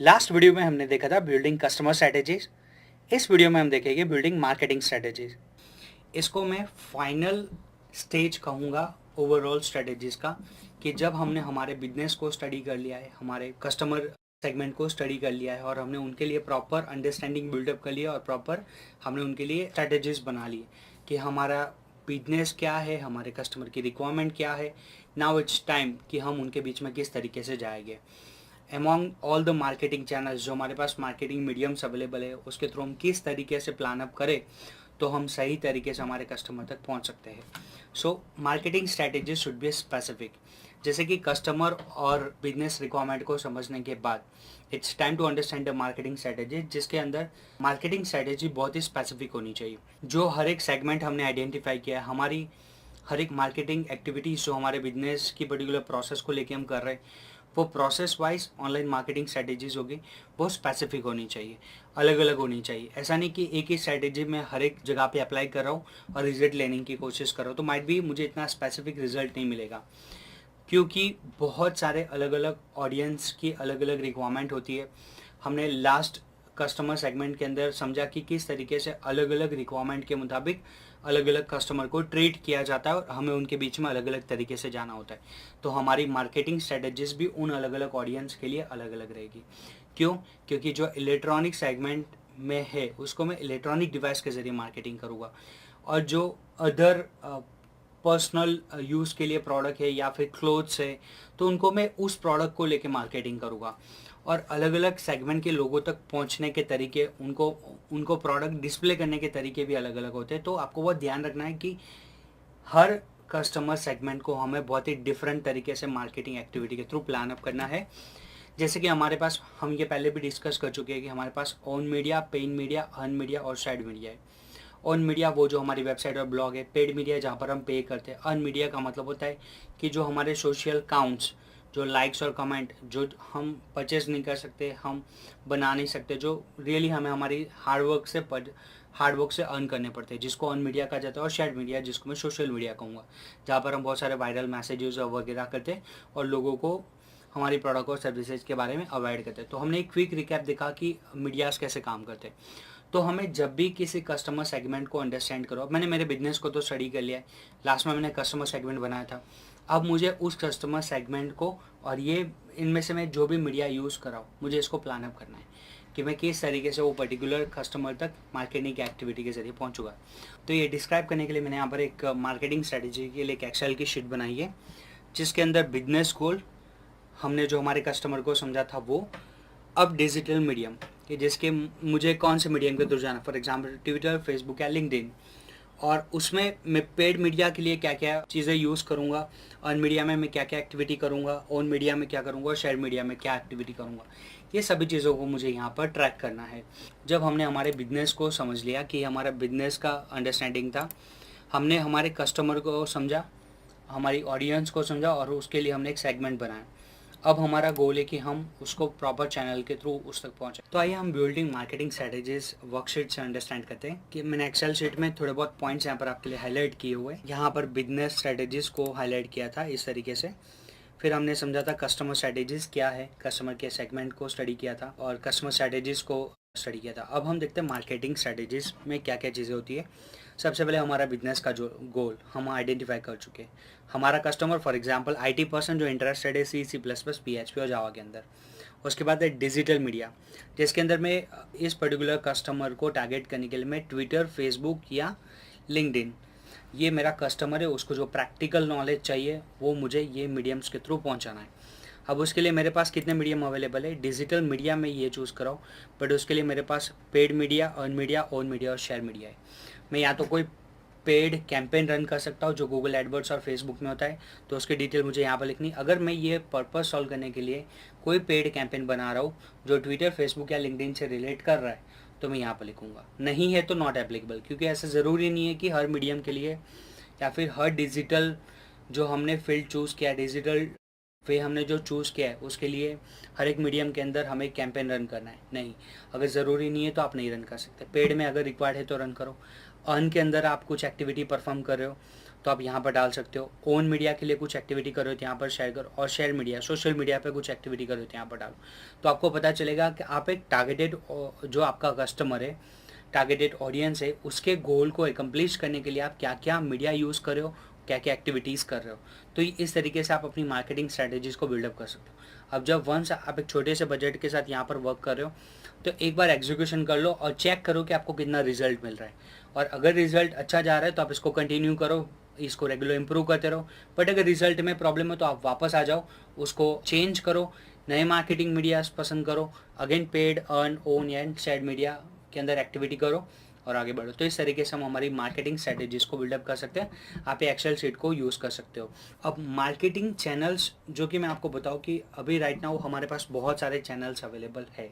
Last video में हमने देखा था बिल्डिंग कस्टमर स्ट्रेटेजीज। इस वीडियो में हम देखेंगे बिल्डिंग मार्केटिंग स्ट्रेटेजीज। इसको मैं फाइनल स्टेज कहूँगा ओवरऑल स्ट्रेटेजीज का, कि जब हमने हमारे बिजनेस को स्टडी कर लिया है, हमारे कस्टमर सेगमेंट को स्टडी कर लिया है और हमने उनके लिए प्रॉपर अंडरस्टैंडिंग बिल्डअप कर लिया और प्रॉपर हमने उनके लिए स्ट्रेटेजीज बना ली कि हमारा बिजनेस क्या है, हमारे कस्टमर की रिक्वायरमेंट क्या है। नाउ इट्स टाइम कि हम उनके बीच में किस तरीके से जाएंगे। Among all the marketing channels जो हमारे पास मार्केटिंग मीडियम्स अवेलेबल है, उसके थ्रू हम किस तरीके से प्लान अप करें तो हम सही तरीके से हमारे कस्टमर तक पहुंच सकते हैं। So marketing strategy should be specific. जैसे कि कस्टमर और बिजनेस रिक्वायरमेंट को समझने के बाद it's time to understand the marketing strategy, जिसके अंदर मार्केटिंग स्ट्रैटेजी बहुत ही स्पेसिफिक होनी चाहिए। जो हर एक सेगमेंट हमने आइडेंटिफाई किया है, हमारी हर एक मार्केटिंग एक्टिविटीज़ जो हमारे बिजनेस की पर्टिकुलर प्रोसेस को लेके हम कर रहे हैं, वो process wise online marketing strategies होगी, वो स्पेसिफिक होनी चाहिए, अलग अलग होनी चाहिए। ऐसा नहीं कि एक ही स्ट्रैटेजी मैं हर एक जगह पे अप्लाई कर रहा हूँ और रिजल्ट लेने की कोशिश कर रहा हूँ, तो माइट भी मुझे इतना स्पेसिफिक रिजल्ट नहीं मिलेगा, क्योंकि बहुत सारे अलग अलग ऑडियंस की अलग अलग रिक्वायरमेंट होती है। हमने लास्ट कस्टमर सेगमेंट के अंदर समझा कि किस तरीके से अलग अलग रिक्वायरमेंट के मुताबिक अलग अलग कस्टमर को ट्रीट किया जाता है और हमें उनके बीच में अलग अलग तरीके से जाना होता है। तो हमारी मार्केटिंग स्ट्रेटजीज भी उन अलग अलग ऑडियंस के लिए अलग अलग रहेगी। क्यों? क्योंकि जो इलेक्ट्रॉनिक सेगमेंट में है उसको मैं इलेक्ट्रॉनिक डिवाइस के ज़रिए मार्केटिंग करूँगा, और जो अदर पर्सनल यूज़ के लिए प्रोडक्ट है या फिर क्लोथ्स है, तो उनको मैं उस प्रोडक्ट को लेके मार्केटिंग करूँगा। और अलग अलग सेगमेंट के लोगों तक पहुंचने के तरीके, उनको उनको प्रोडक्ट डिस्प्ले करने के तरीके भी अलग अलग होते हैं। तो आपको बहुत ध्यान रखना है कि हर कस्टमर सेगमेंट को हमें बहुत ही डिफरेंट तरीके से मार्केटिंग एक्टिविटी के थ्रू प्लान अप करना है। जैसे कि हमारे पास, हम ये पहले भी डिस्कस कर चुके हैं कि हमारे पास owned media, paid media, earn media और साइड मीडिया है। ऑन मीडिया वो जो हमारी वेबसाइट और ब्लॉग है, पेड मीडिया जहाँ पर हम पे करते हैं। अर्न मीडिया का मतलब होता है कि जो हमारे सोशल काउंट्स, जो लाइक्स और कमेंट जो हम परचेज नहीं कर सकते, हम बना नहीं सकते, जो रियली हमें हमारी हार्डवर्क से अर्न करने पड़ते हैं, जिसको ऑन मीडिया कहा जाता है। और शेयर मीडिया जिसको मैं सोशल मीडिया कहूँगा, जहाँ पर हम बहुत सारे वायरल मैसेजेस वगैरह करते हैं और लोगों को हमारी प्रोडक्ट और सर्विसेज के बारे में अवॉइड करते हैं। तो हमने एक क्विक रिकैप देखा कि मीडियाज़ कैसे काम करते हैं। तो हमें जब भी किसी कस्टमर सेगमेंट को अंडरस्टैंड करो, अब मैंने मेरे बिजनेस को तो स्टडी कर लिया है, लास्ट में मैंने कस्टमर सेगमेंट बनाया था। अब मुझे उस कस्टमर सेगमेंट को, और ये इनमें से मैं जो भी मीडिया यूज़ कर रहा हूँ, मुझे इसको प्लान अप करना है कि मैं किस तरीके से वो पर्टिकुलर कस्टमर तक मार्केटिंग की एक्टिविटी के जरिए पहुँचूंगा। तो ये डिस्क्राइब करने के लिए मैंने यहाँ पर एक मार्केटिंग स्ट्रेटेजी के लिए एक एक्सेल की शीट बनाई है, जिसके अंदर बिजनेस गोल हमने जो हमारे कस्टमर को समझा था वो। अब डिजिटल मीडियम, कि जिसके मुझे कौन से मीडियम के थ्रू जाना, फॉर एग्जांपल ट्विटर, फेसबुक या लिंक्डइन, और उसमें मैं पेड मीडिया के लिए क्या क्या चीज़ें यूज़ करूँगा, अर्न मीडिया में मैं क्या क्या एक्टिविटी करूँगा, ऑन मीडिया में क्या करूँगा और शेयर मीडिया में क्या एक्टिविटी करूँगा। ये सभी चीज़ों को मुझे यहाँ पर ट्रैक करना है। जब हमने हमारे बिजनेस को समझ लिया कि हमारा बिजनेस का अंडरस्टैंडिंग था, हमने हमारे कस्टमर को समझा, हमारी ऑडियंस को समझा और उसके लिए हमने एक सेगमेंट बनाया। अब हमारा गोल है कि हम उसको प्रॉपर चैनल के थ्रू उस तक पहुँचे। तो आइए हम बिल्डिंग मार्केटिंग स्ट्रेटेजीज वर्कशीट से अंडरस्टैंड करते हैं। कि मैंने एक्सेल शीट में थोड़े बहुत पॉइंट्स यहाँ पर आपके लिए हाईलाइट किए हुए हैं। यहाँ पर बिजनेस स्ट्रेटेजीज को हाईलाइट किया था इस तरीके से। फिर हमने समझा था कस्टमर स्ट्रेटेजीज क्या है, कस्टमर के सेगमेंट को स्टडी किया था और कस्टमर स्ट्रेटेजीज को स्टडी किया था। अब हम देखते हैं मार्केटिंग स्ट्रेटेजीज में क्या क्या चीज़ें होती है। सबसे पहले हमारा बिजनेस का जो गोल हम आइडेंटिफाई कर चुके हैं। हमारा customer for example IT person जो इंटरेस्टेड है C++, PHP और जावा के अंदर। उसके बाद है डिजिटल मीडिया, जिसके अंदर मैं इस पर्टिकुलर कस्टमर को टारगेट करने के लिए मैं ट्विटर, फेसबुक या लिंक्डइन, ये मेरा कस्टमर है, उसको जो प्रैक्टिकल नॉलेज चाहिए वो मुझे ये मीडियम्स के थ्रू पहुंचाना है। अब उसके लिए मेरे पास कितने मीडियम अवेलेबल है, डिजिटल मीडिया में ये चूज़ कराओ, बट उसके लिए मेरे पास paid media, earn media, own media और शेयर मीडिया है। मैं या तो कोई पेड कैंपेन रन कर सकता हूँ जो गूगल एडवर्ड्स और फेसबुक में होता है, तो उसकी डिटेल मुझे यहाँ पर लिखनी। अगर मैं ये पर्पस सॉल्व करने के लिए कोई पेड कैंपेन बना रहा हूँ जो ट्विटर, फेसबुक या लिंक्डइन से रिलेट कर रहा है, तो मैं यहाँ पर लिखूँगा। नहीं है तो नॉट एप्लीकेबल, क्योंकि ऐसा ज़रूरी नहीं है कि हर मीडियम के लिए या फिर हर डिजिटल जो हमने फील्ड चूज़ किया, डिजिटल वे हमने जो चूज़ किया है, उसके लिए हर एक मीडियम के अंदर हमें कैंपेन रन करना है। नहीं, अगर ज़रूरी नहीं है तो आप नहीं रन कर सकते। पेड में अगर रिक्वायर्ड है तो रन करो। अर्न के अंदर आप कुछ एक्टिविटी परफॉर्म कर रहे हो तो आप यहाँ पर डाल सकते हो। ओन मीडिया के लिए कुछ एक्टिविटी करो तो यहाँ पर शेयर करो, और शेयर मीडिया सोशल मीडिया पे कुछ एक्टिविटी करो तो यहाँ पर डालो। तो आपको पता चलेगा कि आप एक टारगेटेड, जो आपका कस्टमर है, टारगेटेड ऑडियंस है, उसके गोल को एकम्प्लिश करने के लिए आप क्या क्या मीडिया यूज़ कर रहे हो, क्या क्या एक्टिविटीज़ कर रहे हो। तो इस तरीके से आप अपनी मार्केटिंग स्ट्रैटेजीज को बिल्डअप कर सकते हो। अब जब वंस आप एक छोटे से बजट के साथ यहाँ पर वर्क कर रहे हो, तो एक बार एग्जीक्यूशन कर लो और चेक करो कि आपको कितना रिजल्ट मिल रहा है। और अगर रिजल्ट अच्छा जा रहा है तो आप इसको कंटिन्यू करो, इसको रेगुलर इंप्रूव करते रहो। बट अगर रिजल्ट में प्रॉब्लम है तो आप वापस आ जाओ, उसको चेंज करो, नए मार्केटिंग मीडियाज पसंद करो, again paid, earn, own and share media के अंदर एक्टिविटी करो और आगे बढ़ो। तो इस तरीके से हम हमारी मार्केटिंग स्ट्रेटेजीज को बिल्डअप कर सकते हैं। आप एक्सेल शीट को यूज़ कर सकते हो। अब मार्केटिंग चैनल्स, जो कि मैं आपको बताऊं कि अभी राइट नाउ हमारे पास बहुत सारे चैनल्स अवेलेबल है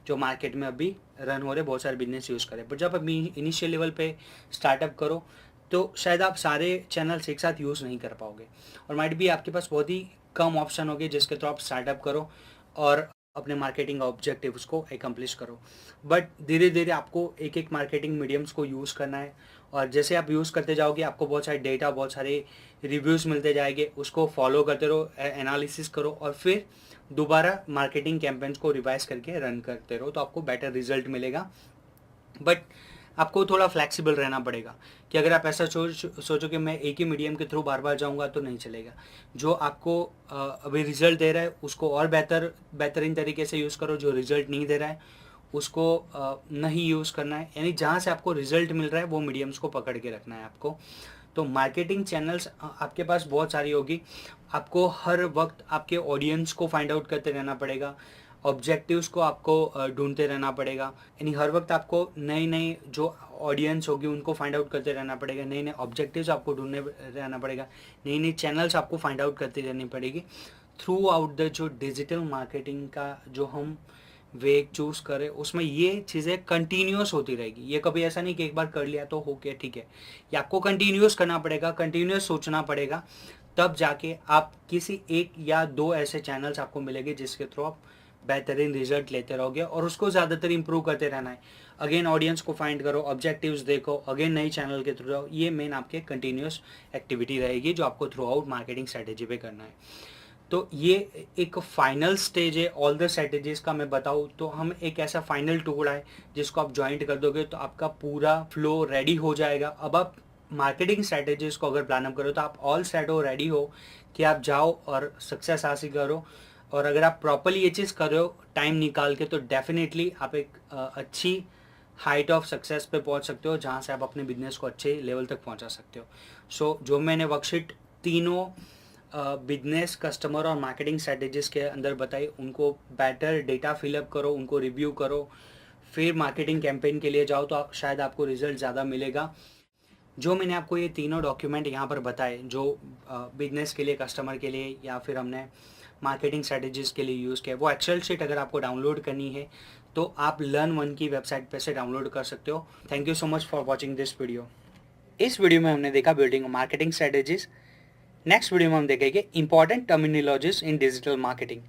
जो मार्केट में अभी रन हो रहे, बहुत सारे बिजनेस यूज़ करें। बट जब अभी इनिशियल लेवल पे स्टार्टअप करो तो शायद आप सारे चैनल्स एक साथ यूज़ नहीं कर पाओगे, और माइट भी आपके पास बहुत ही कम ऑप्शन होंगे जिसके थ्रू आप स्टार्टअप करो और अपने मार्केटिंग ऑब्जेक्टिव्स को एकम्प्लिश करो। बट धीरे धीरे आपको एक एक मार्केटिंग मीडियम्स को यूज़ करना है, और जैसे आप यूज़ करते जाओगे आपको बहुत सारे डेटा, बहुत सारे रिव्यूज़ मिलते जाएंगे, उसको फॉलो करते रहो, एनालिसिस करो और फिर दोबारा मार्केटिंग कैंपेन्स को रिवाइज करके रन करते रहो, तो आपको बेटर रिजल्ट मिलेगा। बट आपको थोड़ा फ्लेक्सिबल रहना पड़ेगा कि अगर आप ऐसा सोचो कि मैं एक ही मीडियम के थ्रू बार बार जाऊंगा तो नहीं चलेगा। जो आपको अभी रिजल्ट दे रहा है उसको और बेहतरीन तरीके से यूज़ करो, जो रिजल्ट नहीं दे रहा है उसको नहीं यूज़ करना है। यानी जहाँ से आपको रिजल्ट मिल रहा है वो मीडियम्स को पकड़ के रखना है आपको। तो मार्केटिंग चैनल्स आपके पास बहुत सारी होगी, आपको हर वक्त आपके ऑडियंस को फाइंड आउट करते रहना पड़ेगा, ऑब्जेक्टिव्स को आपको ढूंढते रहना पड़ेगा। यानी हर वक्त आपको नई नई जो ऑडियंस होगी उनको फाइंड आउट करते रहना पड़ेगा, नए नए ऑब्जेक्टिव्स आपको ढूंढने रहना पड़ेगा, नई नई चैनल्स आपको फाइंड आउट करती रहनी पड़ेगी थ्रू आउट द जो डिजिटल मार्केटिंग का जो हम वे चूज़ करें, उसमें ये चीज़ें कंटिन्यूस होती रहेगी। ये कभी ऐसा नहीं कि एक बार कर लिया तो हो गया, ठीक है। ये आपको कंटिन्यूस करना पड़ेगा, कंटिन्यूस सोचना पड़ेगा, तब जाके आप किसी एक या दो ऐसे चैनल्स आपको मिलेंगे जिसके थ्रू आप बेहतरीन रिजल्ट लेते रहोगे, और उसको ज़्यादातर इंप्रूव करते रहना है। अगेन ऑडियंस को फाइंड करो, ऑब्जेक्टिव्स देखो, अगेन नई चैनल के थ्रू जाओ। ये मेन आपके कंटिन्यूस एक्टिविटी रहेगी जो आपको थ्रू आउट मार्केटिंग स्ट्रेटेजी पे करना है। तो ये एक फाइनल स्टेज है ऑल द स्ट्रेटेजीज का। मैं बताऊँ तो हम एक ऐसा फाइनल टुकड़ा है जिसको आप ज्वाइंट कर दोगे तो आपका पूरा फ्लो रेडी हो जाएगा। अब आप मार्केटिंग स्ट्रेटेजीज को अगर प्लान अप करो तो आप ऑल सेट हो, रेडी हो कि आप जाओ और सक्सेस हासिल करो। और अगर आप प्रॉपरली ये चीज़ कर रहे हो टाइम निकाल के, तो डेफिनेटली आप एक अच्छी हाइट ऑफ सक्सेस पे पहुंच सकते हो, जहां से आप अपने बिजनेस को अच्छे लेवल तक पहुंचा सकते हो। सो जो मैंने वर्कशीट तीनों बिजनेस, कस्टमर और मार्केटिंग स्ट्रेटेजीज के अंदर बताई, उनको बेटर डेटा फिलअप करो, उनको रिव्यू करो, फिर मार्केटिंग कैंपेन के लिए जाओ, तो शायद आपको रिजल्ट ज़्यादा मिलेगा। जो मैंने आपको ये तीनों डॉक्यूमेंट यहाँ पर बताए, जो बिजनेस के लिए, कस्टमर के लिए या फिर हमने मार्केटिंग स्ट्रेटेजीज के लिए यूज़ किया, वो एक्सेल शीट अगर आपको डाउनलोड करनी है तो आप लर्न वन की वेबसाइट पे से डाउनलोड कर सकते हो। Thank you so much for watching this video. इस वीडियो में हमने देखा building marketing strategies. Next video में हम देखेंगे इंपॉर्टेंट टर्मिनोलॉजीज इन डिजिटल मार्केटिंग।